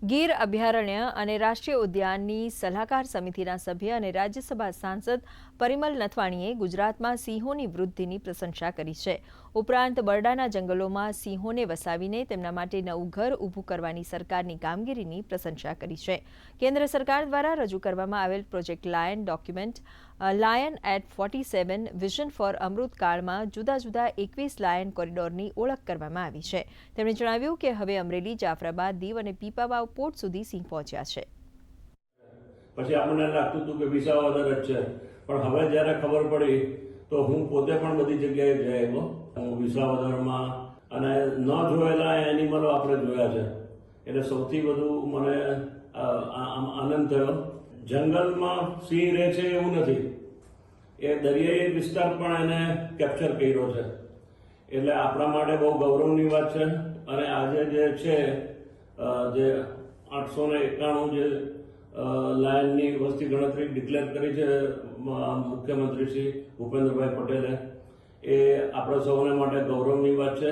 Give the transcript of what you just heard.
ગીર અભયારણ્ય અને રાષ્ટ્રીય ઉદ્યાનની સલાહકાર સમિતિના સભ્ય અને રાજ્યસભા સાંસદ પરિમલ નથવાણીએ ગુજરાતમાં સિંહોની વૃદ્ધિની પ્રશંસા કરી છે. ઉપરાંત બરડાના જંગલોમાં સિંહોને વસાવીને તેમના માટે નવું ઘર ઊભું કરવાની સરકારની કામગીરીની પ્રશંસા કરી છે. કેન્દ્ર સરકાર દ્વારા રજૂ કરવામાં આવેલ project lion document lion at 47 vision for અમૃતકાળમાં જુદા જુદા 21 લાયન કોરિડોરની ઓળખ કરવામાં આવી છે. તેમણે જણાવ્યું કે હવે અમરેલી, જાફરાબાદ, દીવ અને પીપાવાવ પોર્ટ સુધી સિંહ પહોંચ્યા છે. પછી આપણને લાગતું હતું કે વિસાવદર જ છે, પણ હવે જ્યારે ખબર પડી તો હું પોતે પણ બધી જગ્યાએ જઈ હું વિસાવદરમાં અને ન જોયેલા એનિમલો આપણે જોયા છે. એટલે સૌથી વધુ મને આનંદ થયો. જંગલમાં સિંહ રહે છે એવું નથી, એ દરિયાઈ વિસ્તાર પણ એને કેપ્ચર કર્યો છે. એટલે આપણા માટે બહુ ગૌરવની વાત છે. અને આજે જે છે જે 891 જે લાયનની વસ્તી ગણતરી ડિક્લેર કરી છે મુખ્યમંત્રી શ્રી ભૂપેન્દ્રભાઈ પટેલે, એ આપણા સૌને માટે ગૌરવની વાત છે.